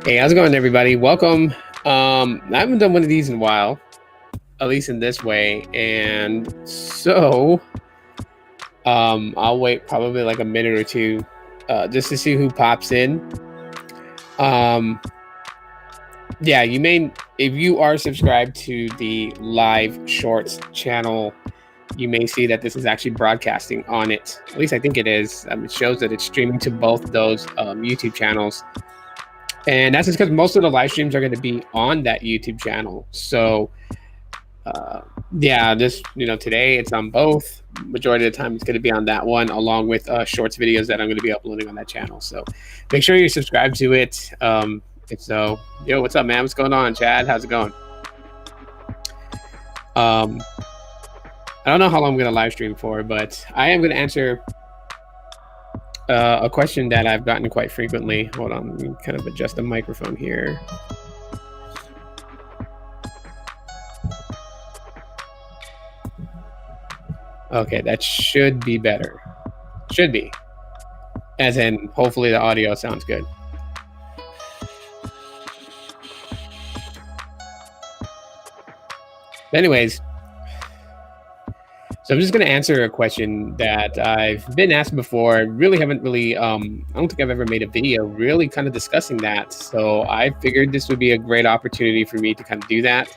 Hey, how's it going, everybody? Welcome. I haven't done one of these in a while, at least in this way, and so I'll wait probably like a minute or two, just to see who pops in. Um, yeah, you may, if you are subscribed to the live shorts channel, you may see that this is actually broadcasting on it. At least I think it is. It shows that it's streaming to both those YouTube channels. And that's just because most of the live streams are going to be on that YouTube channel. So, yeah, today it's on both. Majority of the time, it's going to be on that one, along with shorts videos that I'm going to be uploading on that channel. So, make sure you subscribe to it. If so, yo, what's up, man? What's going on, Chad? How's it going? I don't know how long I'm going to live stream for, but I am going to answer a question that I've gotten quite frequently. Hold on, let me kind of adjust the microphone here. Okay, that should be better. Should be. As in, hopefully the audio sounds good. Anyways, so I'm just going to answer a question that I've been asked before. I really haven't really, I don't think I've ever made a video really kind of discussing that. So I figured this would be a great opportunity for me to kind of do that.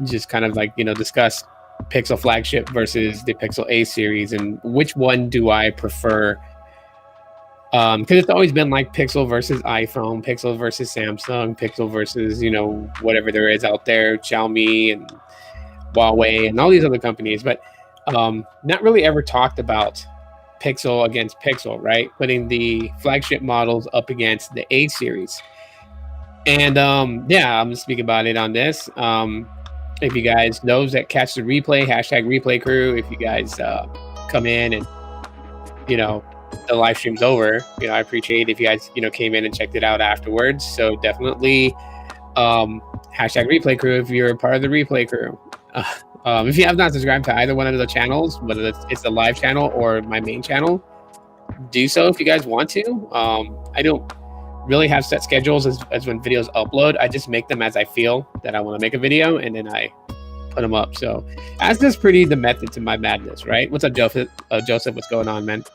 Just kind of like, discuss Pixel Flagship versus the Pixel A series and which one do I prefer. Because it's always been like Pixel versus iPhone, Pixel versus Samsung, Pixel versus, whatever there is out there, Xiaomi and Huawei and all these other companies, but not really ever talked about Pixel against Pixel, right? Putting the flagship models up against the A series. And yeah, I'm gonna speak about it on this. If you guys knows that catch the replay, #replay crew, if you guys come in and the live stream's over, I appreciate if you guys came in and checked it out afterwards. So definitely #replay crew if you're a part of the replay crew. If you have not subscribed to either one of the channels, whether it's the live channel or my main channel, do so if you guys want to. I don't really have set schedules as when videos upload. I just make them as I feel that I want to make a video, and then I put them up. So as this pretty the method to my madness, right? What's up, Joseph? Joseph, what's going on, man?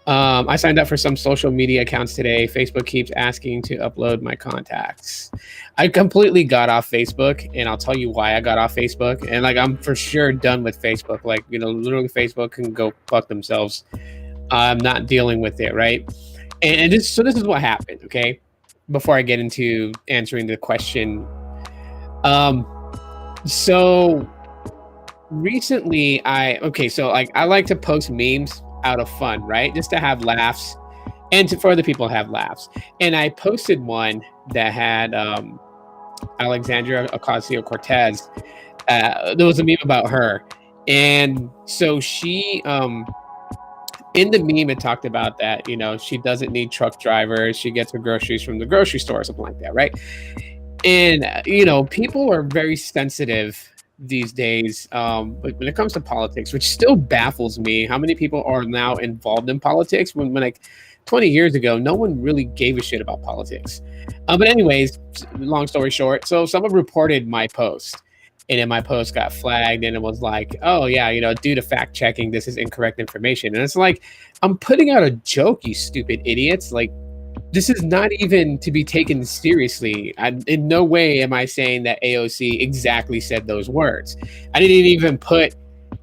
I signed up for some social media accounts today. Facebook keeps asking to upload my contacts. I completely got off Facebook, and I'll tell you why I got off Facebook. And I'm for sure done with Facebook. Literally Facebook can go fuck themselves. I'm not dealing with it, right? And this is what happened, okay? Before I get into answering the question. So recently I like to post memes out of fun, right? Just to have laughs and for other people to have laughs. And I posted one that had Alexandria Ocasio-Cortez. There was a meme about her. And so she, in the meme, it talked about that, she doesn't need truck drivers. She gets her groceries from the grocery store or something like that, right? And, people are very sensitive these days, but when it comes to politics, which still baffles me, how many people are now involved in politics when like 20 years ago, no one really gave a shit about politics. But anyways, long story short, so someone reported my post, and then my post got flagged, and it was like, oh yeah, due to fact checking, this is incorrect information. And it's like, I'm putting out a joke, you stupid idiots. Like, this is not even to be taken seriously. In no way am I saying that AOC exactly said those words. I didn't even put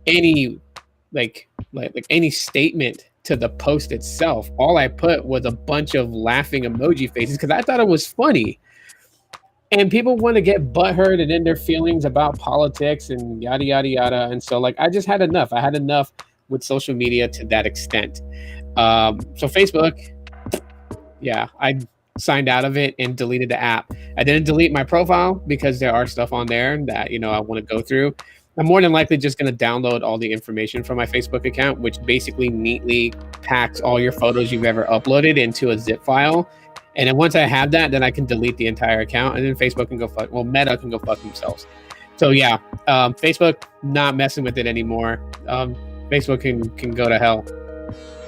any like any statement to the post itself. All I put was a bunch of laughing emoji faces because I thought it was funny. And people want to get butthurt and in their feelings about politics and yada yada yada. And so I just had enough. I had enough with social media to that extent. So Facebook. Yeah, I signed out of it and deleted the app. I didn't delete my profile because there are stuff on there that, I want to go through. I'm more than likely just going to download all the information from my Facebook account, which basically neatly packs all your photos you've ever uploaded into a zip file. And then once I have that, then I can delete the entire account, and then Facebook can go Meta can go fuck themselves. So yeah, Facebook, not messing with it anymore. Facebook can go to hell.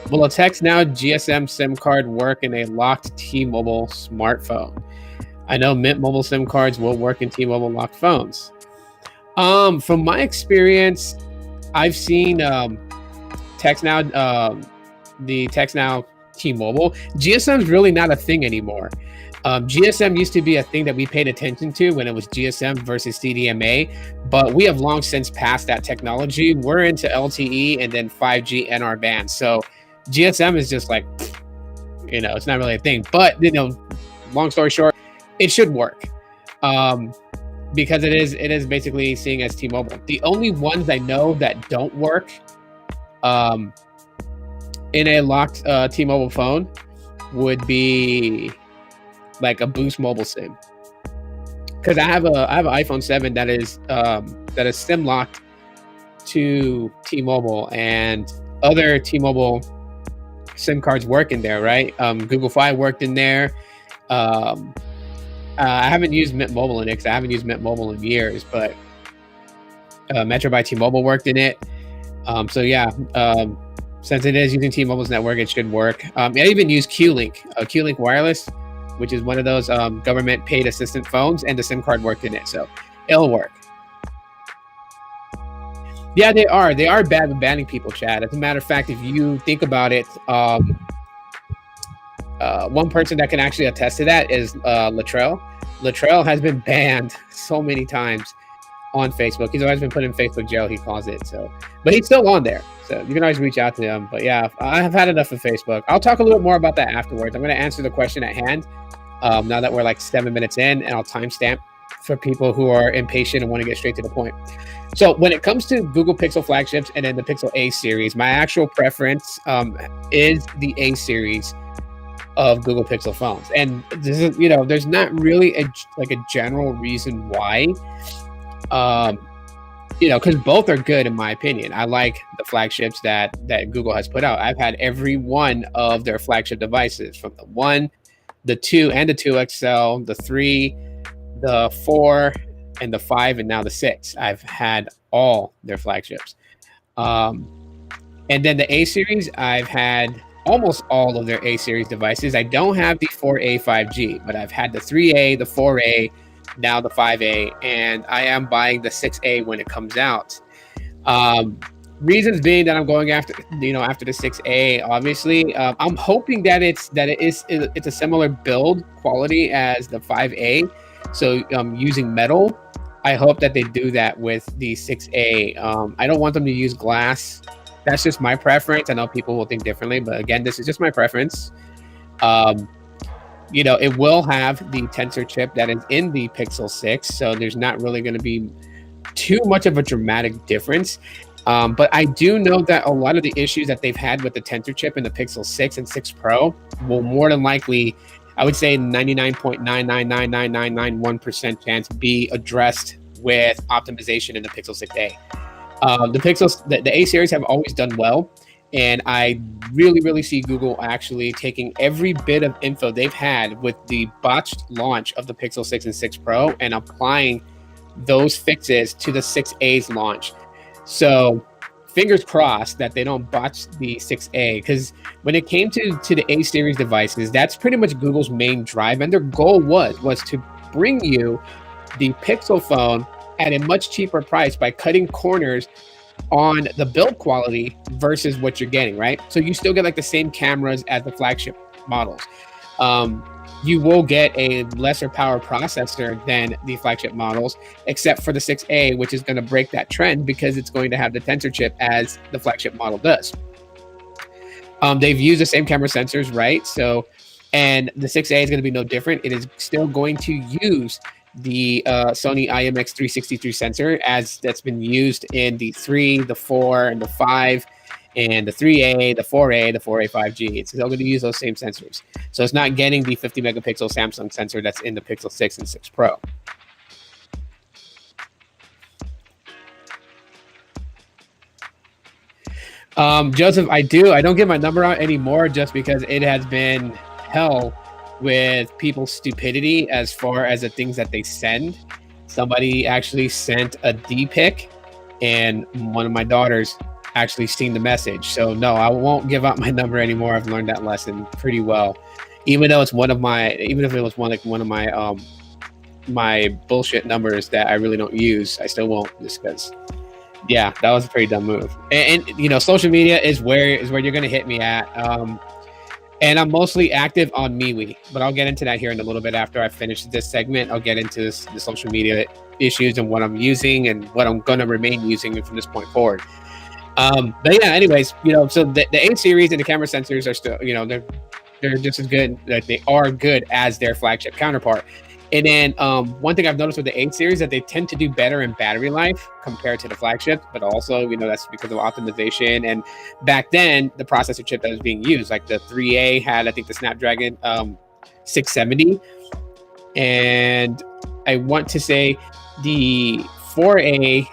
Will a text now GSM SIM card work in a locked T-Mobile smartphone? I know Mint Mobile SIM cards will work in T-Mobile locked phones. From my experience, I've seen text now, the text now T-Mobile. GSM is really not a thing anymore. GSM used to be a thing that we paid attention to when it was GSM versus CDMA, but we have long since passed that technology. We're into LTE and then 5G NR bands. So GSM is just like, it's not really a thing. But long story short, it should work. Because it is basically seeing as T-Mobile. The only ones I know that don't work in a locked T-Mobile phone would be like a Boost Mobile SIM. Because I have an iPhone 7 that is SIM locked to T-Mobile, and other T-Mobile SIM cards work in there, right? Google Fi worked in there. I haven't used Mint Mobile in it because I haven't used Mint Mobile in years, but Metro by T-Mobile worked in it. So yeah, since it is using T-Mobile's network, it should work. I even use Q-Link Wireless, which is one of those government paid assistant phones, and the SIM card worked in it, so it'll work. Yeah, they are bad with banning people, Chad. As a matter of fact, if you think about it, one person that can actually attest to that is Latrell. Latrell has been banned so many times on Facebook. He's always been put in Facebook jail, he calls it. So, but he's still on there, so you can always reach out to him. But yeah, I have had enough of Facebook. I'll talk a little bit more about that afterwards. I'm going to answer the question at hand now that we're like 7 minutes in, and I'll timestamp for people who are impatient and want to get straight to the point. So when it comes to Google Pixel flagships and then the Pixel A series, my actual preference is the A series of Google Pixel phones. And this is, there's not really a general reason why, because both are good in my opinion. I like the flagships that Google has put out. I've had every one of their flagship devices, from the 1, the 2, and the 2XL, the 3, the 4, and the 5, and now the 6. I've had all their flagships. And then the A series, I've had almost all of their A series devices. I don't have the 4A 5G, but I've had the 3A, the 4A, now the 5A, and I am buying the 6A when it comes out. Reasons being that I'm going after the 6A. Obviously, I'm hoping that it's a similar build quality as the 5A. So using metal, I hope that they do that with the 6A. I don't want them to use glass. That's just my preference. I know people will think differently, but again, this is just my preference. It will have the tensor chip that is in the Pixel 6, so there's not really going to be too much of a dramatic difference. But I do know that a lot of the issues that they've had with the tensor chip in the Pixel 6 and 6 Pro will more than likely, I would say 99.9999991% chance, be addressed with optimization in the Pixel 6a. The A series have always done well, and I really see Google actually taking every bit of info they've had with the botched launch of the Pixel 6 and 6 Pro and applying those fixes to the 6A's launch. So fingers crossed that they don't botch the 6A, because when it came to the A series devices, that's pretty much Google's main drive, and their goal was to bring you the Pixel phone at a much cheaper price by cutting corners on the build quality versus what you're getting, right? So you still get like the same cameras as the flagship models. You will get a lesser power processor than the flagship models, except for the 6A, which is going to break that trend because it's going to have the tensor chip as the flagship model does. They've used the same camera sensors, right? So, and the 6A is going to be no different. It is still going to use the Sony IMX363 sensor as that's been used in the 3, the 4, and the 5, and the 3A, the 4A, the 4A 5G. It's still going to use those same sensors. So it's not getting the 50 megapixel Samsung sensor that's in the Pixel 6 and 6 Pro. Joseph, I don't give my number out anymore just because it has been hell with people's stupidity as far as the things that they send. Somebody actually sent a D pic, and one of my daughters actually seen the message. So no, I won't give out my number anymore. I've learned that lesson pretty well. Even though it's even if it was one of my my bullshit numbers that I really don't use, I still won't, just because. Yeah, that was a pretty dumb move. And social media is where you're gonna hit me at. And I'm mostly active on MeWe, but I'll get into that here in a little bit after I finish this segment. I'll get into the social media issues and what I'm using and what I'm gonna remain using from this point forward. But yeah, anyways, so the A series and the camera sensors are still, they're just as good. Like, they are good as their flagship counterpart. And then one thing I've noticed with the 8 series that they tend to do better in battery life compared to the flagship, but also, that's because of optimization. And back then, the processor chip that was being used, like the 3A had, I think, the Snapdragon 670. And I want to say the 4A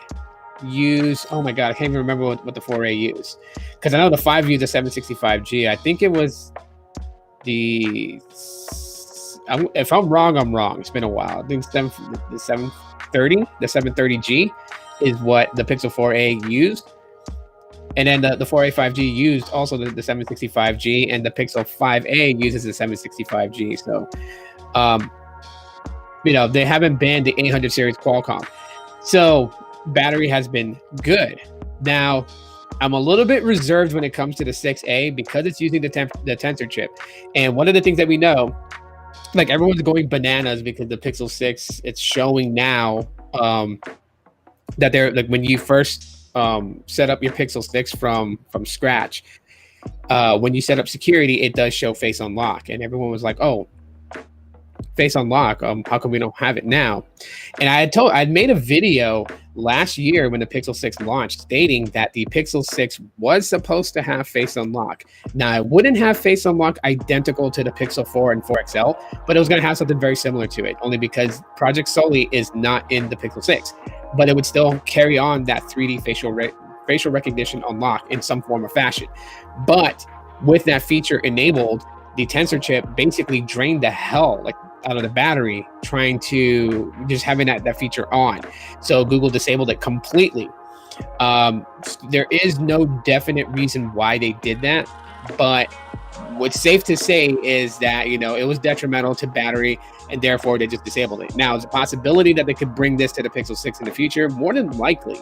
used, oh my God, I can't even remember what the 4A used. Because I know the 5 used the 765G. I think it was if I'm wrong, I'm wrong. It's been a while. I think the 730G is what the Pixel 4a used. And then the 4a 5G used also the 765G, and the Pixel 5a uses the 765G. So, they haven't banned the 800 series Qualcomm. So battery has been good. Now, I'm a little bit reserved when it comes to the 6A because it's using the Tensor chip. And one of the things that we know, like, everyone's going bananas because the Pixel 6, it's showing now that they're, like, when you first set up your Pixel 6 from scratch, when you set up security, it does show face unlock. And everyone was like, oh, face unlock, how come we don't have it now? And I'd made a video last year when the Pixel 6 launched stating that the Pixel 6 was supposed to have face unlock. Now, it wouldn't have face unlock identical to the Pixel 4 and 4 XL, but it was going to have something very similar to it, only because Project Soli is not in the Pixel 6, but it would still carry on that 3D facial recognition unlock in some form or fashion. But with that feature enabled, the Tensor chip basically drained the hell out of the battery trying to just having that feature on. So Google disabled it completely. There is no definite reason why they did that, but what's safe to say is that, it was detrimental to battery, and therefore they just disabled it. Now, there's a possibility that they could bring this to the Pixel 6 in the future. More than likely.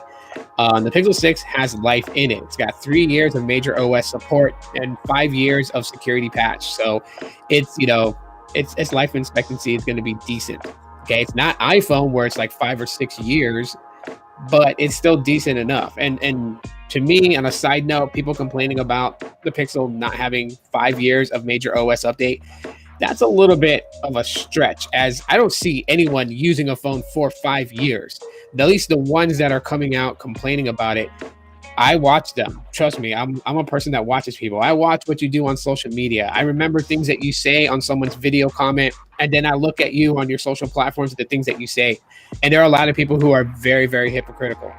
The Pixel 6 has life in it. It's got 3 years of major OS support and 5 years of security patch. So it's, its life expectancy is going to be decent. Okay, it's not iPhone where it's like 5 or 6 years, but it's still decent enough. And to me, on a side note, people complaining about the Pixel not having 5 years of major OS update, that's a little bit of a stretch, as I don't see anyone using a phone for 5 years. At least the ones that are coming out complaining about it, I watch them. Trust me, I'm a person that watches people. I watch what you do on social media. I remember things that you say on someone's video comment, and then I look at you on your social platforms, the things that you say. And there are a lot of people who are very, very hypocritical.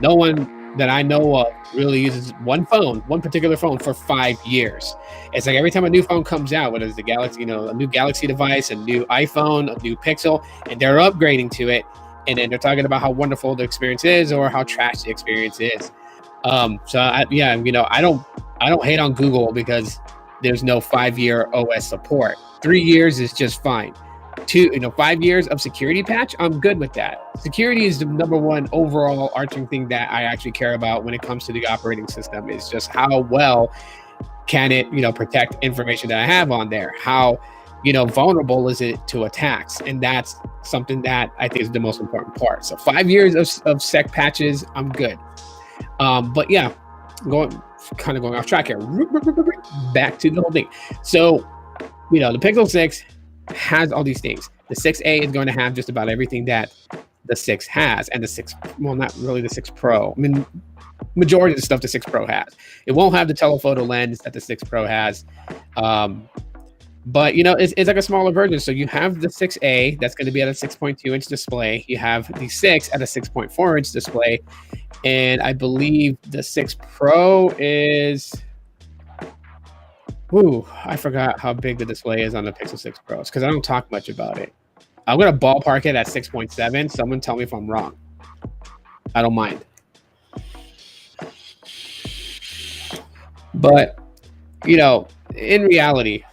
No one that I know of really uses one particular phone for 5 years. It's like every time a new phone comes out, whether it's the Galaxy, a new Galaxy device, a new iPhone, a new Pixel, and they're upgrading to it, and then they're talking about how wonderful the experience is or how trash the experience is. I don't hate on Google because there's no 5-year OS support. 3 years is just fine. 5 years of security patch, I'm good with that. Security is the number one overall arching thing that I actually care about when it comes to the operating system, is just how well can it, protect information that I have on there? How, vulnerable is it to attacks? And that's something that I think is the most important part. So 5 years of sec patches, I'm good. But yeah, going off track here. Back to the whole thing. So, the Pixel 6 has all these things. The 6A is going to have just about everything that the 6 has, and the 6, well, not really the 6 Pro. I mean, majority of the stuff the 6 Pro has. It won't have the telephoto lens that the 6 Pro has. But it's like a smaller version. So you have the 6A that's going to be at a 6.2-inch display. You have the 6 at a 6.4-inch display, and I believe the 6 Pro is. Ooh, I forgot how big the display is on the Pixel 6 Pros because I don't talk much about it. I'm going to ballpark it at 6.7. Someone tell me if I'm wrong. I don't mind. But you know, in reality,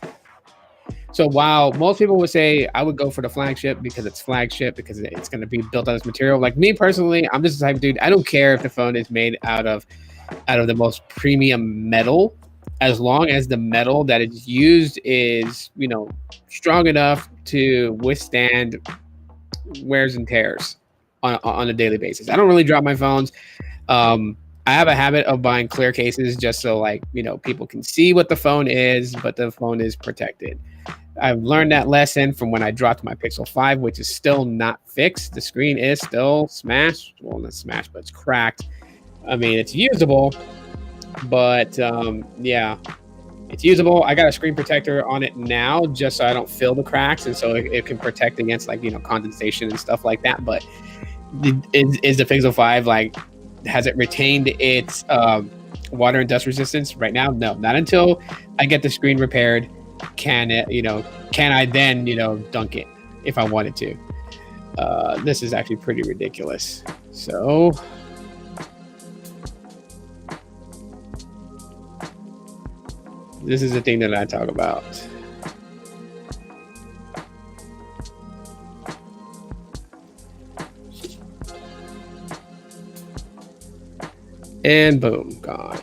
so while most people would say I would go for the flagship because it's flagship because it's going to be built on this material, like me personally, I'm just the type of dude. I don't care if the phone is made out of the most premium metal, as long as the metal that is used is strong enough to withstand wears and tears on a daily basis. I don't really drop my phones. Um, I have a habit of buying clear cases just so people can see what the phone is, but the phone is protected. I've learned that lesson from when I dropped my Pixel 5, which is still not fixed. The screen is still smashed. Well, not smashed, but it's cracked. I mean, it's usable, but yeah, it's usable. I got a screen protector on it now just so I don't feel the cracks, and so it can protect against condensation and stuff like that. But is the Pixel 5 has it retained its water and dust resistance right now? No, not until I get the screen repaired. Can I then dunk it if I wanted to? This is actually pretty ridiculous. So this is the thing that I talk about. And boom, gone.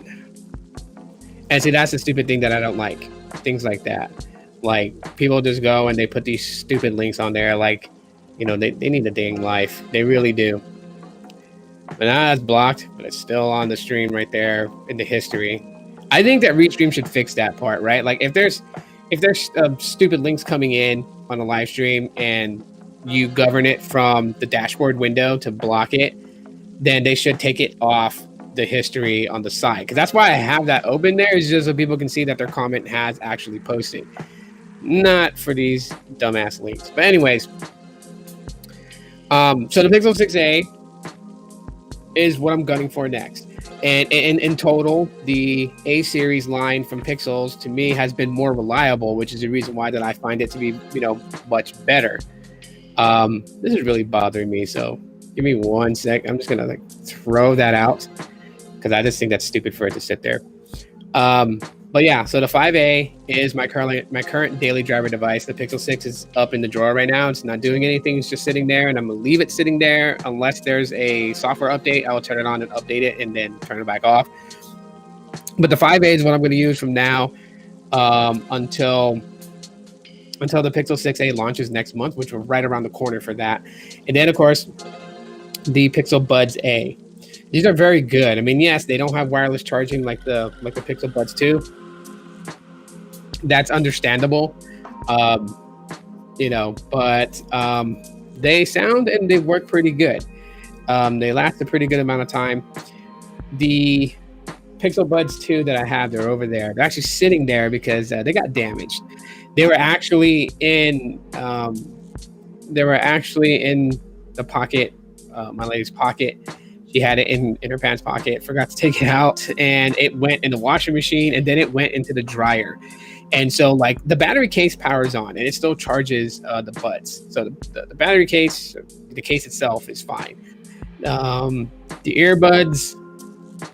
And see, that's the stupid thing that I don't like. Things like that. Like, people just go and they put these stupid links on there. Like, they need a dang life. They really do. But now it's blocked, but it's still on the stream right there in the history. I think that Restream should fix that part, right? Like, if there's stupid links coming in on a live stream and you govern it from the dashboard window to block it, then they should take it off the history on the side, because that's why I have that open there, is just so people can see that their comment has actually posted, not for these dumbass links. But anyways, so the Pixel 6a is what I'm gunning for next, and in total, the A series line from Pixels to me has been more reliable, which is the reason why that I find it to be much better. This is really bothering me, so give me 1 sec. I'm just gonna throw that out, because I just think that's stupid for it to sit there. But yeah, so the 5A is my current daily driver device. The Pixel 6 is up in the drawer right now. It's not doing anything. It's just sitting there, and I'm gonna leave it sitting there unless there's a software update. I will turn it on and update it, and then turn it back off. But the 5A is what I'm going to use from now until the Pixel 6a launches next month, which we're right around the corner for that. And then, of course, the Pixel Buds A. These are very good. I mean, yes, they don't have wireless charging like the Pixel Buds 2. That's understandable, but they sound and they work pretty good. They last a pretty good amount of time. The Pixel Buds 2 that I have, they're over there. They're actually sitting there because they got damaged. They were actually in the pocket, my lady's pocket. She had it in her pants pocket, forgot to take it out, and it went in the washing machine, and then it went into the dryer. And so the battery case powers on and it still charges the buds. So the battery case, the case itself is fine. The earbuds,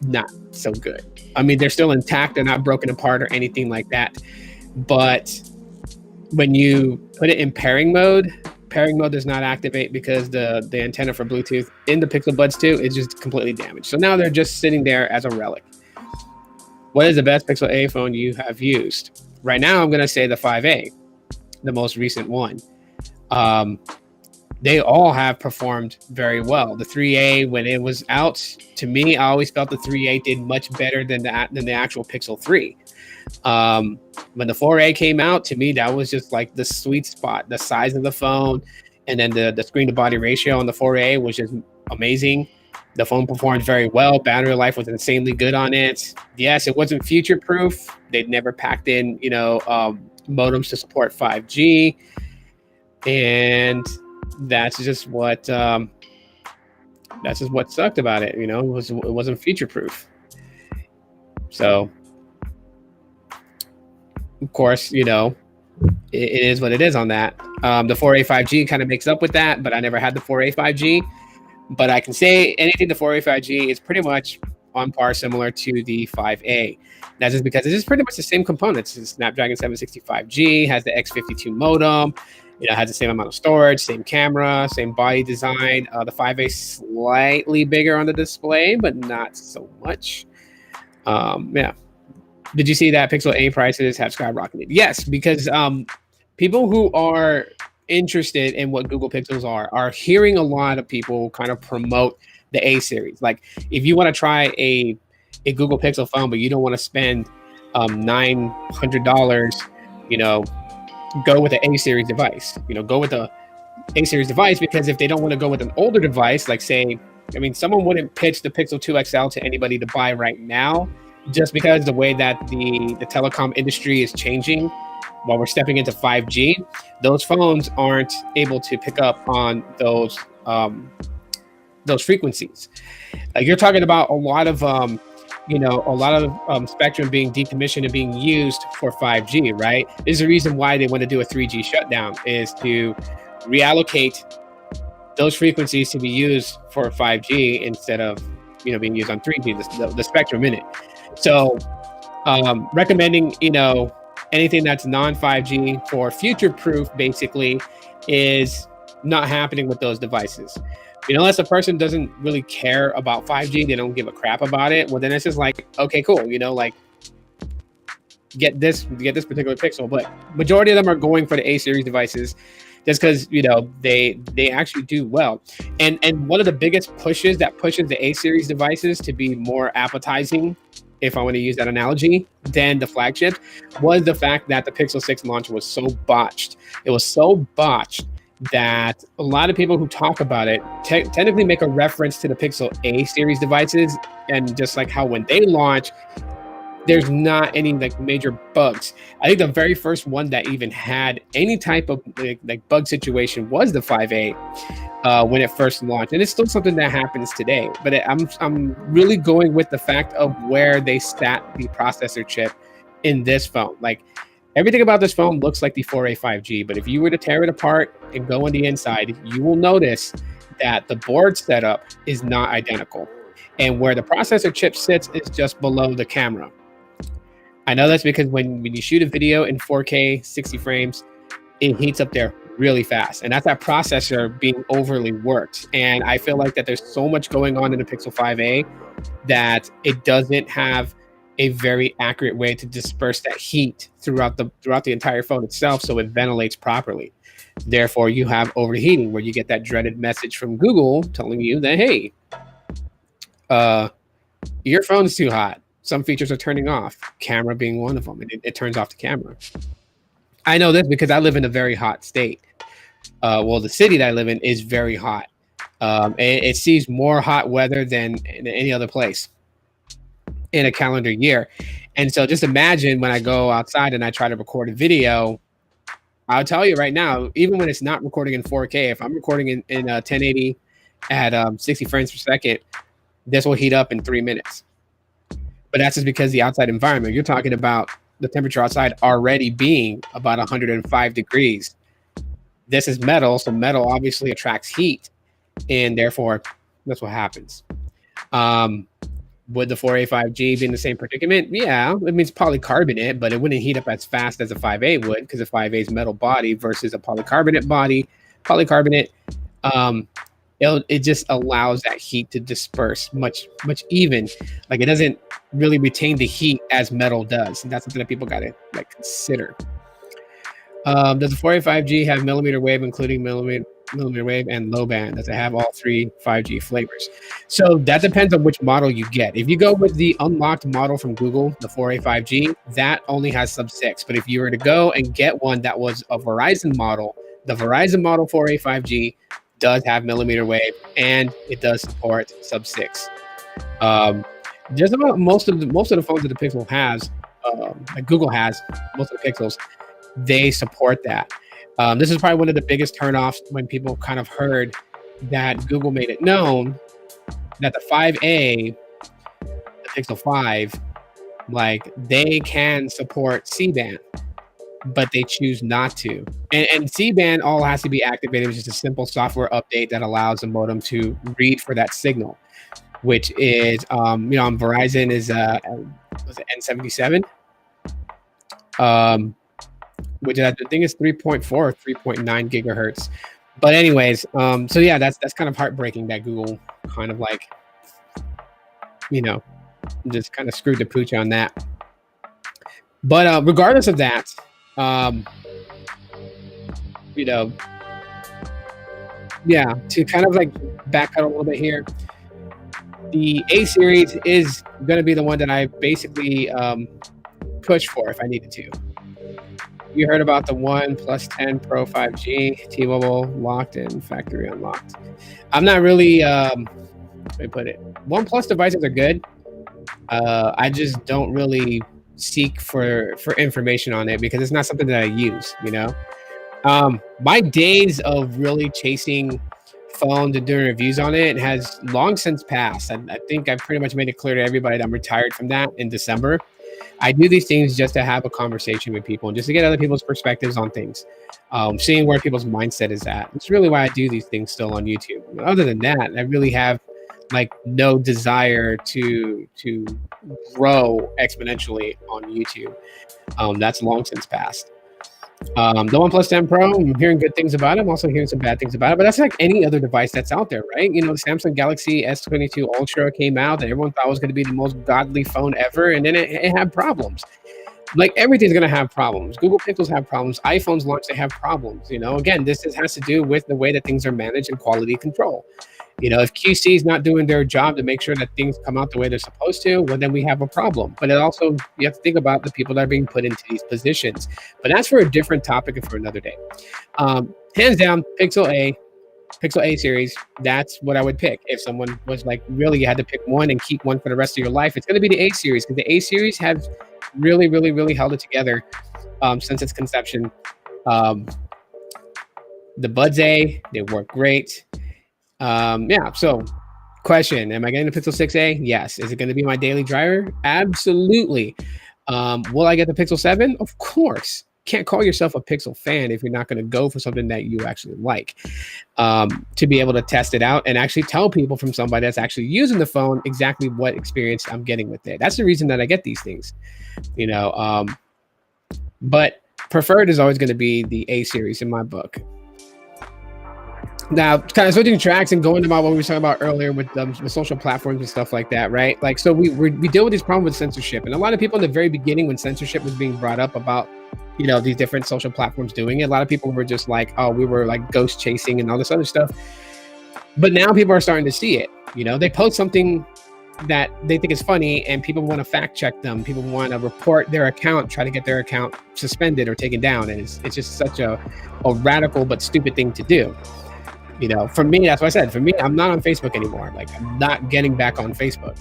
not so good. I mean, they're still intact. They're not broken apart or anything like that. But when you put it in pairing mode does not activate because the antenna for Bluetooth in the Pixel Buds 2 is just completely damaged. So now they're just sitting there as a relic. What is the best Pixel A phone you have used? Right now, I'm going to say the 5A, the most recent one. They all have performed very well. The 3A, when it was out, to me, I always felt the 3A did much better than the actual Pixel 3. When the 4A came out, to me, that was just the sweet spot. The size of the phone, and then the screen to body ratio on the 4A was just amazing. The phone performed very well. Battery life was insanely good on it. Yes, it wasn't future proof. They'd never packed in, modems to support 5G, and that's just what sucked about it. It wasn't future proof. So, of course, it is what it is on that. The 4A 5G kind of makes up with that, but I never had the 4A 5G. But I can say anything the 4A 5G is pretty much on par similar to the 5A. That's just because it's just pretty much the same components. It's Snapdragon 765G, has the X52 modem, has the same amount of storage, same camera, same body design. The 5A slightly bigger on the display, but not so much. Yeah. Did you see that Pixel A prices have skyrocketed? Yes, because people who are interested in what Google Pixels are hearing a lot of people kind of promote the A series. Like, if you want to try a Google Pixel phone, but you don't want to spend $900, go with the A series device. Go with the A series device, because if they don't want to go with an older device, like someone wouldn't pitch the Pixel 2 XL to anybody to buy right now, just because the way that the telecom industry is changing while we're stepping into 5G, those phones aren't able to pick up on those frequencies. Like, you're talking about a lot of spectrum being decommissioned and being used for 5G, right? There's a reason why they want to do a 3G shutdown, is to reallocate those frequencies to be used for 5G instead of being used on 3G, the spectrum in it. So recommending anything that's non-5G for future proof basically is not happening with those devices. Unless a person doesn't really care about 5G, they don't give a crap about it, well, then it's just like, okay, cool, like, get this particular Pixel. But majority of them are going for the A series devices just because they actually do well. And one of the biggest pushes the A series devices to be more appetizing, if I want to use that analogy, than the flagship, was the fact that the Pixel 6 launch was so botched. It was so botched that a lot of people who talk about it technically make a reference to the Pixel A series devices, and just like how when they launch, there's not any major bugs. I think the very first one that even had any type of bug situation was the 5A when it first launched, and it's still something that happens today. But I'm really going with the fact of where they sat the processor chip in this phone. Like, everything about this phone looks like the 4A 5G, but if you were to tear it apart and go on the inside, you will notice that the board setup is not identical, and where the processor chip sits is just below the camera. I know that's because when you shoot a video in 4K 60 frames, it heats up there really fast, and that's that processor being overly worked. And I feel like that there's so much going on in the Pixel 5A that it doesn't have a very accurate way to disperse that heat throughout the entire phone itself, so it ventilates properly. Therefore, you have overheating, where you get that dreaded message from Google telling you that, hey, your phone is too hot. Some features are turning off, camera being one of them, and it turns off the camera. I know this because I live in a very hot state. The city that I live in is very hot. It sees more hot weather than in any other place in a calendar year. And so just imagine when I go outside and I try to record a video, I'll tell you right now, even when it's not recording in 4K, if I'm recording in 1080 at 60 frames per second, this will heat up in 3 minutes. But that's just because the outside environment, you're talking about the temperature outside already being about 105 degrees. This is metal, so metal obviously attracts heat, and therefore that's what happens. Would the 4A 5G be in the same predicament? Yeah, it means polycarbonate, but it wouldn't heat up as fast as a 5A would, because the 5A is metal body versus a polycarbonate body. Polycarbonate, it just allows that heat to disperse much even. Like, it doesn't really retain the heat as metal does, and that's something that people got to consider. Does the 4A 5G have millimeter wave, including millimeter wave and low band? Does it have all three 5G flavors? So that depends on which model you get. If you go with the unlocked model from Google, the 4A 5G, that only has sub 6. But if you were to go and get one that was a Verizon model, the Verizon model 4A 5G does have millimeter wave, and it does support sub 6. Just about most of the phones that the Pixel has, like Google has, most of the Pixels, they support that. This is probably one of the biggest turnoffs when people kind of heard that Google made it known that the 5A, the Pixel 5, like, they can support C-band, but they choose not to. And C-band all has to be activated, which is a simple software update that allows the modem to read for that signal. which is on Verizon is was it N77, which I think is 3.4 or 3.9 gigahertz. But anyways, so yeah, that's kind of heartbreaking that Google kind of like, just kind of screwed the pooch on that. But regardless of that, yeah, to kind of like back out a little bit here, the A series is going to be the one that I basically push for if I needed to. You heard about the OnePlus 10 Pro 5G, T-Mobile locked in, factory unlocked. I'm not really, let me put it, OnePlus devices are good. I just don't really seek for information on it because it's not something that I use, My days of really chasing phones and doing reviews on it has long since passed. I think I've pretty much made it clear to everybody that I'm retired from that in December. I do these things just to have a conversation with people and just to get other people's perspectives on things, seeing where people's mindset is at. It's really why I do these things still on YouTube. But other than that, I really have like no desire to grow exponentially on YouTube. That's long since passed. The OnePlus 10 Pro, I'm hearing good things about it. I'm also hearing some bad things about it, but that's like any other device that's out there, right? The Samsung Galaxy S22 Ultra came out that everyone thought was going to be the most godly phone ever, and then it had problems. Like everything's going to have problems. Google Pixels have problems. iPhones launch, they have problems. Again, this has to do with the way that things are managed and quality control. If QC is not doing their job to make sure that things come out the way they're supposed to, well, then we have a problem. But it also, you have to think about the people that are being put into these positions. But that's for a different topic and for another day. Hands down, Pixel A series, that's what I would pick. If someone was like, really, you had to pick one and keep one for the rest of your life, it's going to be the A series because the A series has really, really, really held it together since its conception. The Buds A, they work great. So question, am I getting the Pixel 6a? Yes. Is it going to be my daily driver? Absolutely. Will I get the Pixel 7? Of course. Can't call yourself a Pixel fan if you're not going to go for something that you actually like, to be able to test it out and actually tell people from somebody that's actually using the phone exactly what experience I'm getting with it. That's the reason that I get these things, but preferred is always going to be the A series in my book. Now, kind of switching tracks and going about what we were talking about earlier with the social platforms and stuff like that, right? Like, so we deal with this problem with censorship. And a lot of people in the very beginning, when censorship was being brought up about, these different social platforms doing it, a lot of people were just like, oh, we were like ghost chasing and all this other stuff. But now people are starting to see it. They post something that they think is funny and people want to fact check them. People want to report their account, try to get their account suspended or taken down. And it's just such a radical but stupid thing to do. For me, that's what I said. For me, I'm not on Facebook anymore. Like, I'm not getting back on Facebook.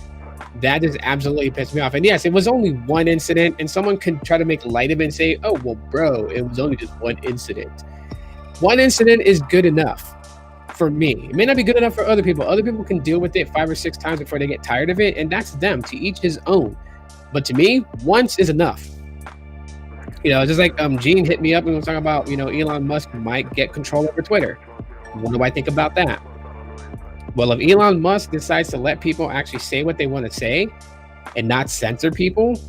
That just absolutely pissed me off. And yes, it was only one incident, and someone can try to make light of it and say, oh, well, bro, it was only just one incident. One incident is good enough for me. It may not be good enough for other people. Other people can deal with it 5 or 6 times before they get tired of it, and that's them, to each his own. But to me, once is enough. Just like Gene hit me up and was talking about, Elon Musk might get control over Twitter. What do I think about that? Well, if Elon Musk decides to let people actually say what they want to say and not censor people,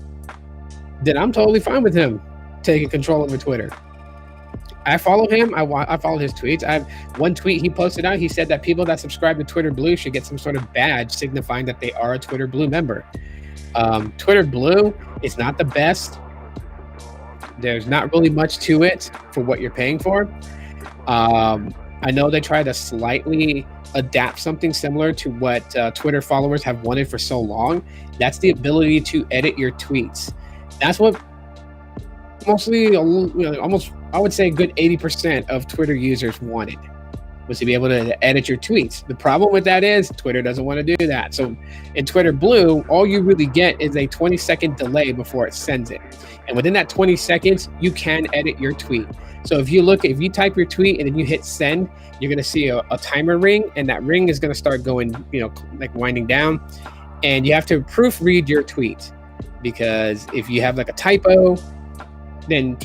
then I'm totally fine with him taking control over Twitter. I follow him. I follow his tweets. I have one tweet he posted out. He said that people that subscribe to Twitter Blue should get some sort of badge signifying that they are a Twitter Blue member. Twitter Blue is not the best. There's not really much to it for what you're paying for. I know they try to slightly adapt something similar to what Twitter followers have wanted for so long. That's the ability to edit your tweets. That's what mostly, almost, I would say a good 80% of Twitter users wanted, was to be able to edit your tweets. The problem with that is Twitter doesn't want to do that. So in Twitter Blue, all you really get is a 20-second delay before it sends it. And within that 20 seconds, you can edit your tweet. So if you type your tweet and then you hit send, you're going to see a timer ring, and that ring is going to start going, like winding down. And you have to proofread your tweet, because if you have like a typo, then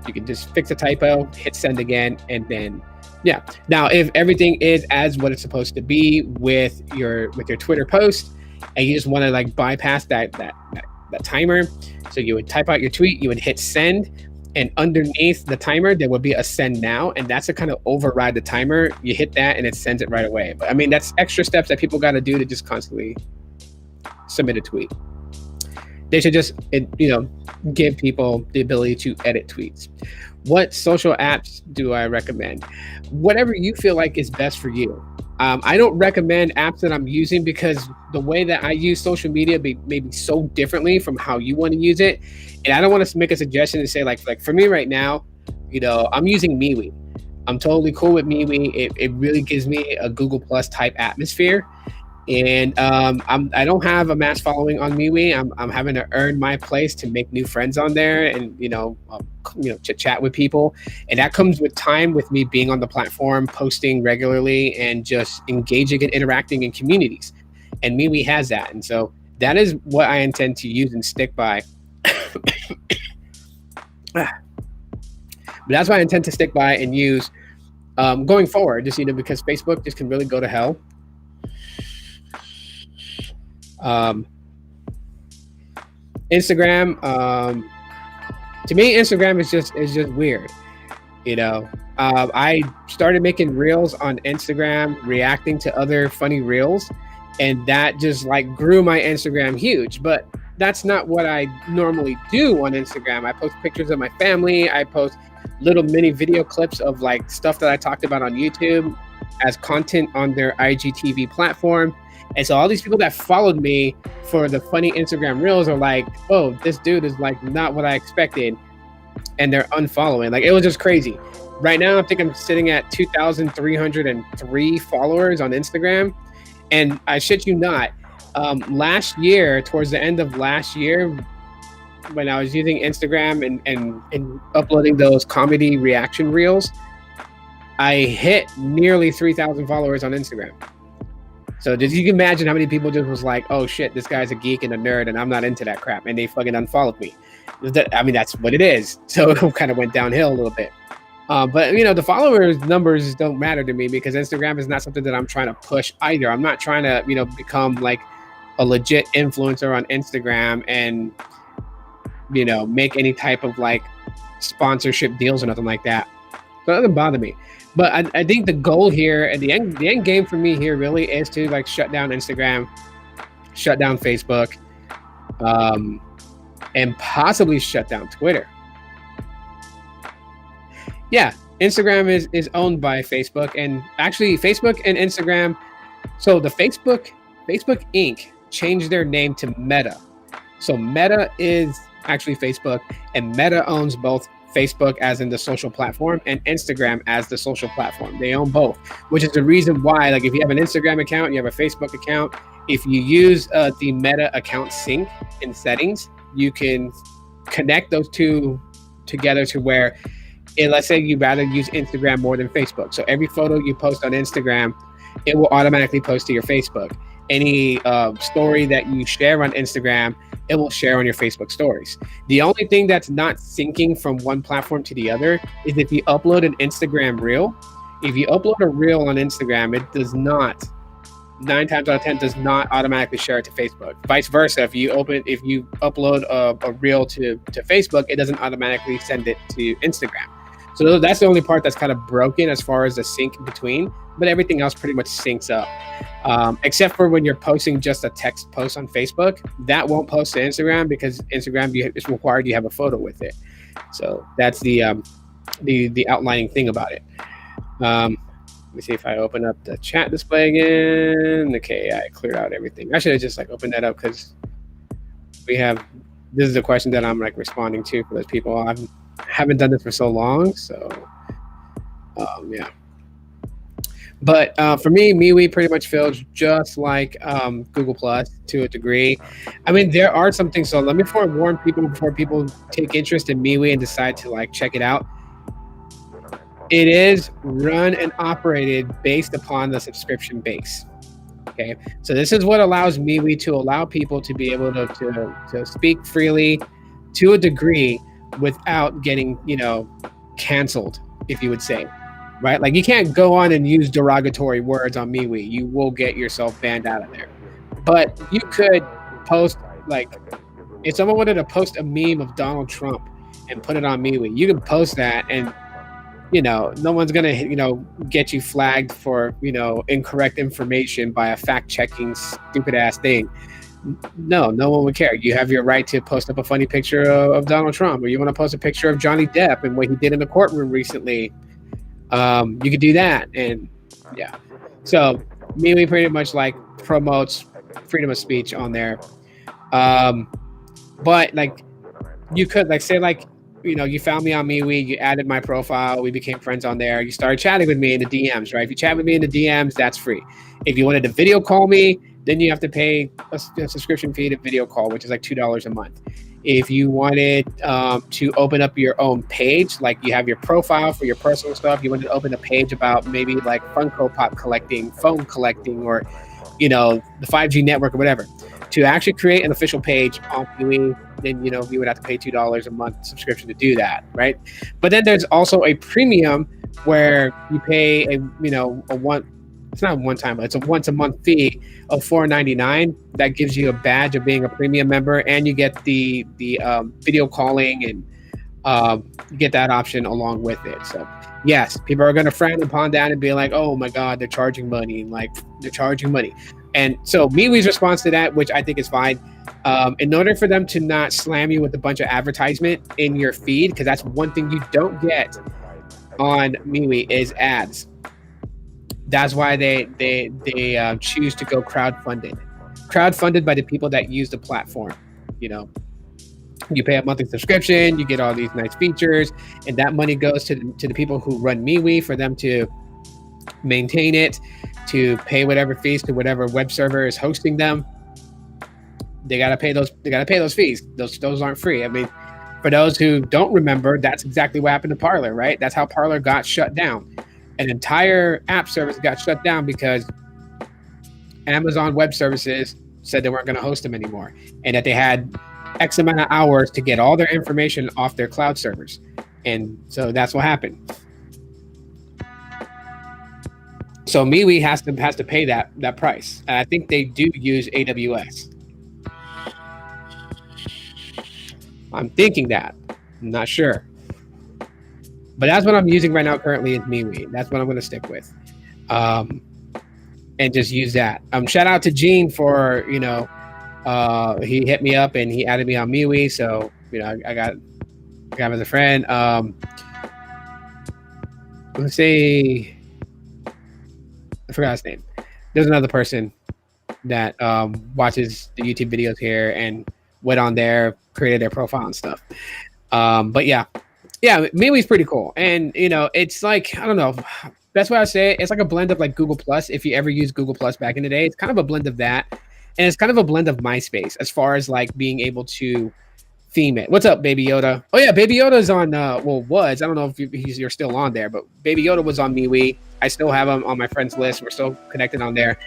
you can just fix a typo, hit send again, and then Yeah. Now, if everything is as what it's supposed to be with your Twitter post, and you just want to like bypass that timer, so you would type out your tweet, you would hit send, and underneath the timer there would be a send now, and that's to kind of override the timer. You hit that, and it sends it right away. But I mean, that's extra steps that people got to do to just constantly submit a tweet. They should just give people the ability to edit tweets. What social apps do I recommend? Whatever you feel like is best for you. I don't recommend apps that I'm using because the way that I use social media may be so differently from how you want to use it. And I don't want to make a suggestion and say like for me right now, I'm using MeWe. I'm totally cool with MeWe. It really gives me a Google Plus type atmosphere. And I don't have a mass following on MeWe. I'm having to earn my place to make new friends on there, and chit chat with people, and that comes with time, with me being on the platform, posting regularly, and just engaging and interacting in communities. And MeWe has that, and so that is what I intend to use and stick by. But that's what I intend to stick by and use going forward. Just because Facebook just can really go to hell. Instagram, to me, Instagram is just weird. I started making reels on Instagram, reacting to other funny reels, and that just like grew my Instagram huge. But that's not what I normally do on Instagram. I post pictures of my family. I post little mini video clips of like stuff that I talked about on YouTube as content on their IGTV platform. And so all these people that followed me for the funny Instagram reels are like, oh, this dude is like not what I expected. And they're unfollowing. Like, it was just crazy. Right now, I think I'm sitting at 2,303 followers on Instagram. And I shit you not, last year, towards the end of last year, when I was using Instagram and uploading those comedy reaction reels, I hit nearly 3,000 followers on Instagram. So just you can imagine how many people just was like, oh shit, this guy's a geek and a nerd and I'm not into that crap. And they fucking unfollowed me. I mean, that's what it is. So it kind of went downhill a little bit. But the followers numbers don't matter to me because Instagram is not something that I'm trying to push either. I'm not trying to, become like a legit influencer on Instagram and, make any type of like sponsorship deals or nothing like that. So it doesn't bother me. But I think the goal here and the end game for me here really is to like shut down Instagram, shut down Facebook, and possibly shut down Twitter. Yeah, Instagram is owned by Facebook, and actually Facebook and Instagram. So the Facebook Inc. changed their name to Meta. So Meta is actually Facebook, and Meta owns both Facebook as in the social platform and Instagram as the social platform. They own both, which is the reason why, like, if you have an Instagram account, you have a Facebook account, if you use the Meta account sync in settings, you can connect those two together to where, let's say you rather use Instagram more than Facebook. So every photo you post on Instagram, it will automatically post to your Facebook. Any story that you share on Instagram, it will share on your Facebook stories. The only thing that's not syncing from one platform to the other is if you upload an Instagram reel. If you upload a reel on Instagram, it does not, 9 times out of 10, does not automatically share it to Facebook. Vice versa, if you upload a reel to Facebook, it doesn't automatically send it to Instagram. So that's the only part that's kind of broken as far as the sync in between, but everything else pretty much syncs up. Except for when you're posting just a text post on Facebook, that won't post to Instagram because Instagram, it's required you have a photo with it. So that's the outlining thing about it. Let me see if I open up the chat display again. Okay, I cleared out everything. I should have just like opened that up because this is a question that I'm like responding to for those people. I haven't done this for so long, so yeah. But for me, MeWe pretty much feels just like Google Plus to a degree. I mean, there are some things. So let me forewarn people before people take interest in MeWe and decide to like check it out. It is run and operated based upon the subscription base. Okay, so this is what allows MeWe to allow people to be able to speak freely to a degree without getting canceled, if you would say. right? Like you can't go on and use derogatory words on MeWe. You will get yourself banned out of there. But you could post, like, if someone wanted to post a meme of Donald Trump and put it on MeWe, you can post that, and no one's gonna get you flagged for incorrect information by a fact-checking stupid ass thing. No one would care. You have your right to post up a funny picture of Donald Trump, or you want to post a picture of Johnny Depp and what he did in the courtroom recently. You could do that, and yeah. So MeWe pretty much like promotes freedom of speech on there. But like you could say you found me on MeWe, you added my profile, we became friends on there, you started chatting with me in the DMs, right? If you chat with me in the DMs, that's free. If you wanted to video call me, then you have to pay a subscription fee to video call, which is like $2 a month. If you wanted to open up your own page, like you have your profile for your personal stuff, you wanted to open a page about maybe like Funko Pop collecting, phone collecting, or the 5G network or whatever, to actually create an official page on MeWe, then you would have to pay $2 a month subscription to do that, right? But then there's also a premium where you pay it's not one time, it's a once a month fee of $4.99 that gives you a badge of being a premium member, and you get the video calling, and you get that option along with it. So yes, people are going to frown upon that and be like, oh my God, they're charging money. And so MeWe's response to that, which I think is fine, in order for them to not slam you with a bunch of advertisement in your feed, because that's one thing you don't get on MeWe is ads. That's why they choose to go crowdfunded by the people that use the platform. You pay a monthly subscription, you get all these nice features, and that money goes to the people who run MeWe for them to maintain it, to pay whatever fees to whatever web server is hosting them. They gotta pay those fees. Those aren't free. I mean, for those who don't remember, that's exactly what happened to Parler, right? That's how Parler got shut down. An entire app service got shut down because Amazon Web Services said they weren't going to host them anymore, and that they had X amount of hours to get all their information off their cloud servers. And so that's what happened. So MeWe has to pay that price. And I think they do use AWS. I'm thinking that. I'm not sure. But that's what I'm using right now currently is MeWe. That's what I'm going to stick with. And just use that. Shout out to Gene for, he hit me up and he added me on MeWe. So, I got him as a friend. Let's see. I forgot his name. There's another person that watches the YouTube videos here and went on there, created their profile and stuff. But yeah, MeWe's pretty cool. And, it's like, I don't know. That's why I say it's like a blend of like Google Plus. If you ever used Google Plus back in the day, it's kind of a blend of that. And it's kind of a blend of MySpace as far as like being able to theme it. What's up, Baby Yoda? Oh yeah, Baby Yoda's on, was. I don't know if you're still on there, but Baby Yoda was on MeWe. I still have him on my friends list. We're still connected on there.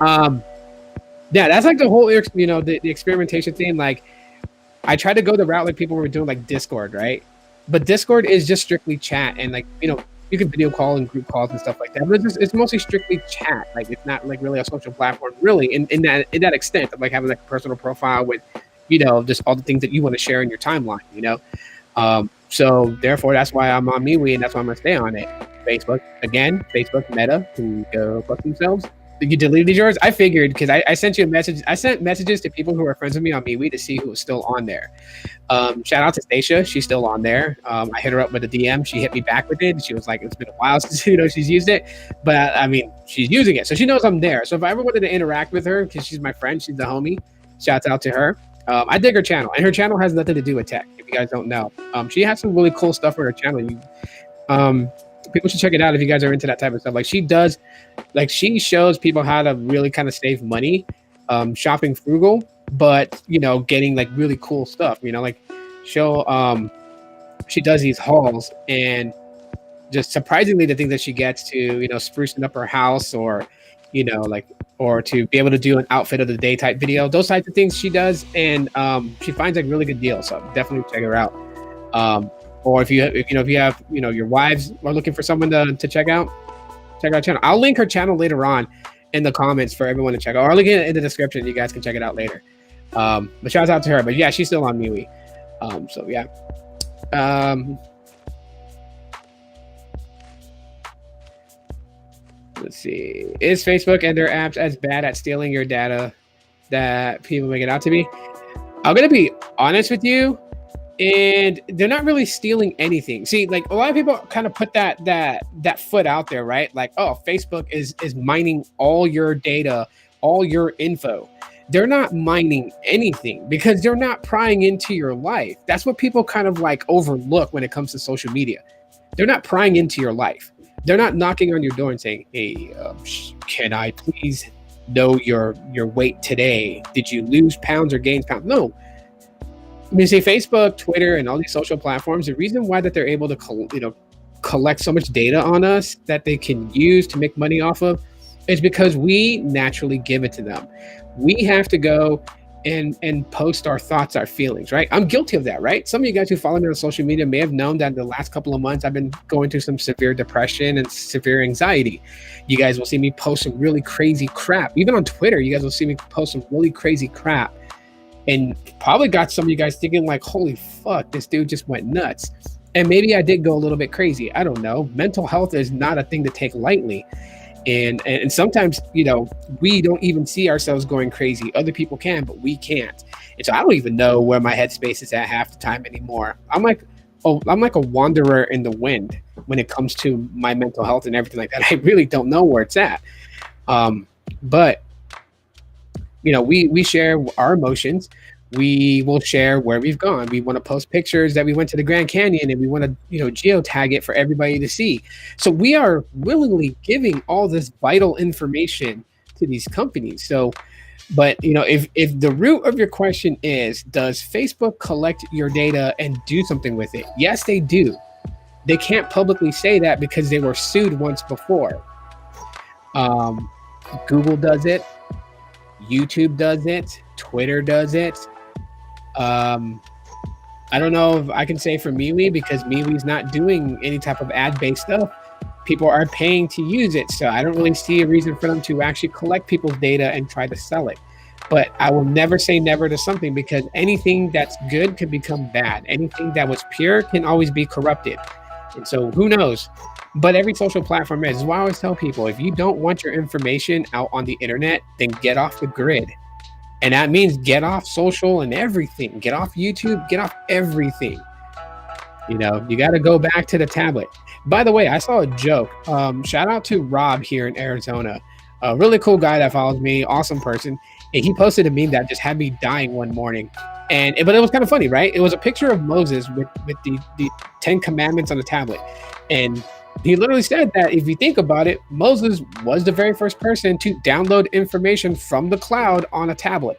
Yeah, that's like the whole, the experimentation thing. Like, I tried to go the route like people were doing like Discord, right? But Discord is just strictly chat, and like, you can video call and group calls and stuff like that. But it's mostly strictly chat. Like, it's not like really a social platform, really, in that extent of like having like a personal profile with, just all the things that you want to share in your timeline, So therefore, that's why I'm on MeWe, and that's why I'm gonna stay on it. Facebook Meta can go fuck themselves. You deleted yours? I figured, because I sent you a message. I sent messages to people who are friends with me on MeWe to see who was still on there. Shout out to Stacia. She's still on there. I hit her up with a DM. She hit me back with it. She was like, it's been a while since she's used it. But I mean, she's using it. So she knows I'm there. So if I ever wanted to interact with her, because she's my friend, she's the homie, shouts out to her. I dig her channel. And her channel has nothing to do with tech, if you guys don't know. She has some really cool stuff on her channel. People should check it out if you guys are into that type of stuff. Like, she shows people how to really kind of save money, shopping frugal, but getting like really cool stuff. She does these hauls, and just surprisingly the things that she gets to sprucing up her house, or or to be able to do an outfit of the day type video, those types of things she does, and she finds like really good deals. So definitely check her out. Or if your wives are looking for someone to check out channel. I'll link her channel later on in the comments for everyone to check out. Or I'll link it in the description. You guys can check it out later. But shout out to her. But yeah, she's still on MeWe. So yeah. Let's see. Is Facebook and their apps as bad at stealing your data that people make it out to be? I'm gonna be honest with you, and they're not really stealing anything. See, like a lot of people kind of put that foot out there, right? Like, oh, Facebook is mining all your data, all your info. They're not mining anything because they're not prying into your life. That's what people kind of like overlook when it comes to social media. They're not prying into your life. They're not knocking on your door and saying, "Hey, can I please know your weight today? Did you lose pounds or gain pounds?" No. I mean, say Facebook, Twitter, and all these social platforms. The reason why that they're able to collect so much data on us that they can use to make money off of is because we naturally give it to them. We have to go and post our thoughts, our feelings, right? I'm guilty of that, right? Some of you guys who follow me on social media may have known that in the last couple of months, I've been going through some severe depression and severe anxiety. You guys will see me post some really crazy crap. Even on Twitter, you guys will see me post some really crazy crap. And probably got some of you guys thinking like, holy fuck, this dude just went nuts. And maybe I did go a little bit crazy. I don't know. Mental health is not a thing to take lightly. And sometimes, we don't even see ourselves going crazy. Other people can, but we can't. And so I don't even know where my headspace is at half the time anymore. I'm like a wanderer in the wind when it comes to my mental health and everything like that. I really don't know where it's at. But we share our emotions. We will share where we've gone. We want to post pictures that we went to the Grand Canyon, and we want to, geotag it for everybody to see. So we are willingly giving all this vital information to these companies. So, but if the root of your question is, does Facebook collect your data and do something with it? Yes, they do. They can't publicly say that because they were sued once before. Google does it. YouTube does it. Twitter does it. I don't know if I can say for MeWe because MeWe's not doing any type of ad-based stuff. People are paying to use it, so I don't really see a reason for them to actually collect people's data and try to sell it. But I will never say never to something because anything that's good can become bad. Anything that was pure can always be corrupted. And so who knows? But every social platform is. This is why I always tell people, if you don't want your information out on the internet, then get off the grid. And that means get off social and everything. Get off YouTube, get off everything. You got to go back to the tablet. By the way, I saw a joke. Shout out to Rob here in Arizona. A really cool guy that follows me, awesome person. And he posted a meme that just had me dying one morning. But it was kind of funny, right? It was a picture of Moses with the 10 Commandments on the tablet. And he literally said that if you think about it, Moses was the very first person to download information from the cloud on a tablet.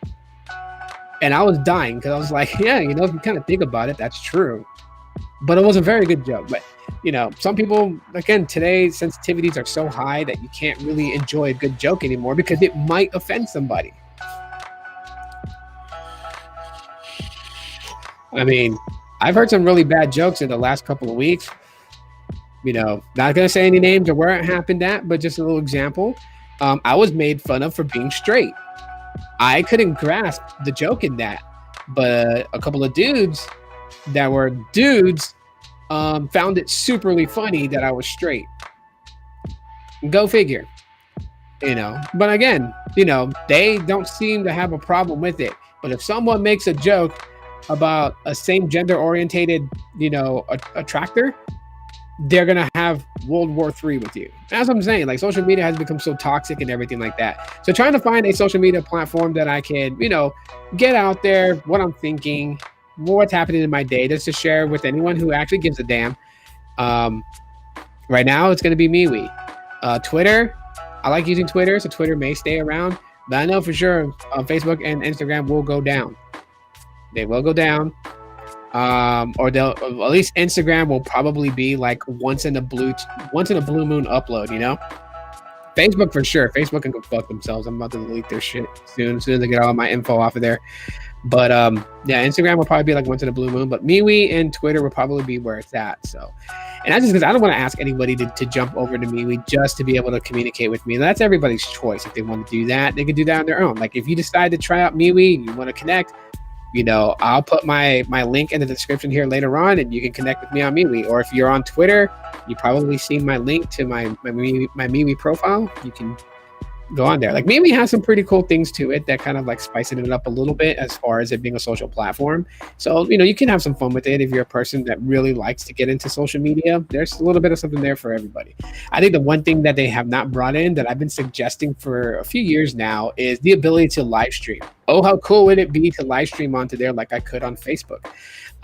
And I was dying because I was like, yeah, if you kind of think about it, that's true. But it was a very good joke. But, some people, again, today sensitivities are so high that you can't really enjoy a good joke anymore because it might offend somebody. I mean, I've heard some really bad jokes in the last couple of weeks. Not going to say any names or where it happened at, but just a little example. I was made fun of for being straight. I couldn't grasp the joke in that, but a couple of dudes that were dudes found it superly funny that I was straight. Go figure. But again, they don't seem to have a problem with it. But if someone makes a joke about a same gender orientated, attractor, they're going to have World War III with you. That's what I'm saying. Like, social media has become so toxic and everything like that. So trying to find a social media platform that I can, get out there, what I'm thinking, what's happening in my day, just to share with anyone who actually gives a damn. Right now, it's going to be MeWe. Twitter, I like using Twitter, so Twitter may stay around. But I know for sure Facebook and Instagram will go down. They will go down. Or they'll, at least Instagram will probably be like once in a blue moon upload, Facebook for sure. Facebook can go fuck themselves. I'm about to delete their shit soon as I get all my info off of there. But yeah, Instagram will probably be like once in a blue moon, but MeWe and Twitter will probably be where it's at. So, and that's just because I don't want to ask anybody to jump over to MeWe just to be able to communicate with me. That's everybody's choice. If they want to do that, they can do that on their own. Like if you decide to try out MeWe and you want to connect, I'll put my link in the description here later on, and you can connect with me on MeWe. Or if you're on Twitter, you probably seen my link to my MeWe profile. You can go on there. Like MeWe has some pretty cool things to it that kind of like spicing it up a little bit as far as it being a social platform. So, you can have some fun with it if you're a person that really likes to get into social media. There's a little bit of something there for everybody. I think the one thing that they have not brought in that I've been suggesting for a few years now is the ability to live stream. Oh, how cool would it be to live stream onto there like I could on Facebook?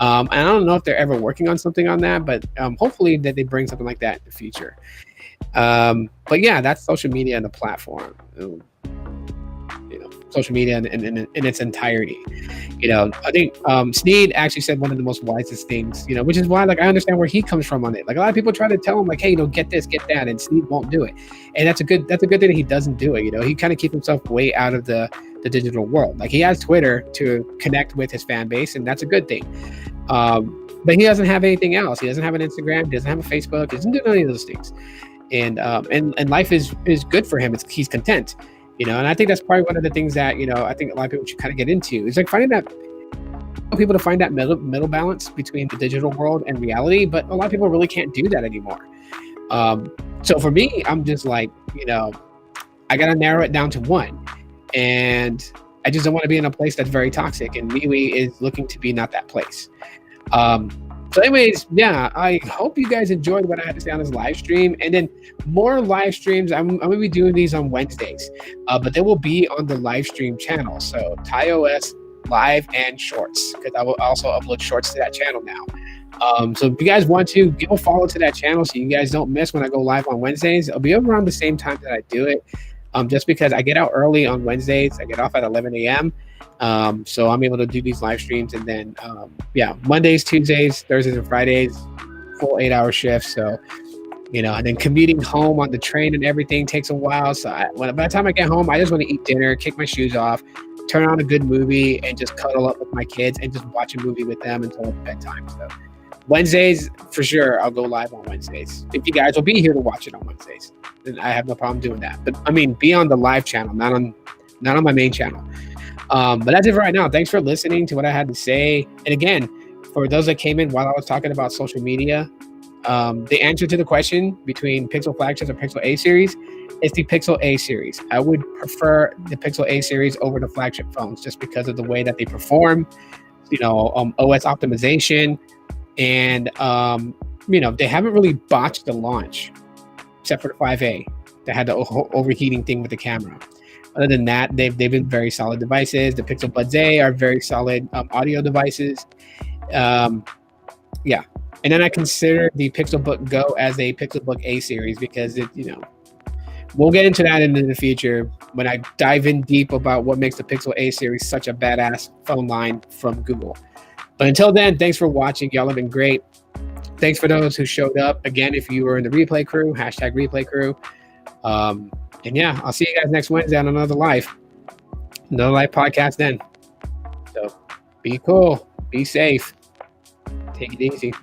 And I don't know if they're ever working on something on that, but hopefully that they bring something like that in the future. But yeah, that's social media and the platform. Social media in its entirety. I think Sneed actually said one of the most wisest things. Which is why like I understand where he comes from on it. Like a lot of people try to tell him like, hey, get this, get that, and Sneed won't do it. And that's a good thing that he doesn't do it. He kind of keeps himself way out of the digital world. Like he has Twitter to connect with his fan base, and that's a good thing. But he doesn't have anything else. He doesn't have an Instagram. He doesn't have a Facebook. He doesn't do any of those things. And life is good for him. He's content, and I think that's probably one of the things that I think a lot of people should kind of get into. It's like finding that people to find that middle balance between the digital world and reality, but a lot of people really can't do that anymore. So for me, I'm just like I gotta narrow it down to one, and I just don't want to be in a place that's very toxic. And MeWe is looking to be not that place. So anyways, yeah, I hope you guys enjoyed what I had to say on this live stream. And then more live streams. I'm going to be doing these on Wednesdays, but they will be on the live stream channel. So TyOS Live and Shorts, because I will also upload shorts to that channel now. So if you guys want to, give a follow to that channel so you guys don't miss when I go live on Wednesdays. It'll be around the same time that I do it, just because I get out early on Wednesdays. I get off at 11 a.m. So I'm able to do these live streams, and then Mondays, Tuesdays, Thursdays, and Fridays, full 8-hour shifts. So and then commuting home on the train and everything takes a while. So by the time I get home, I just want to eat dinner, kick my shoes off, turn on a good movie, and just cuddle up with my kids and just watch a movie with them until bedtime. So Wednesdays, for sure, I'll go live on Wednesdays. If you guys will be here to watch it on Wednesdays, then I have no problem doing that. But I mean, be on the live channel, not on my main channel. But that's it for right now. Thanks for listening to what I had to say. And again, for those that came in while I was talking about social media, the answer to the question between Pixel Flagships or Pixel A series is the Pixel A series. I would prefer the Pixel A series over the flagship phones just because of the way that they perform, OS optimization, and they haven't really botched the launch except for the 5A that had the overheating thing with the camera. Other than that, they've been very solid devices. The Pixel Buds A are very solid audio devices. Yeah. And then I consider the Pixel Book Go as a Pixel Book A series because we'll get into that in the future when I dive in deep about what makes the Pixel A series such a badass phone line from Google. But until then, thanks for watching. Y'all have been great. Thanks for those who showed up. Again, if you were in the replay crew, #replay crew. And yeah, I'll see you guys next Wednesday on another live podcast then. So be cool, be safe, take it easy.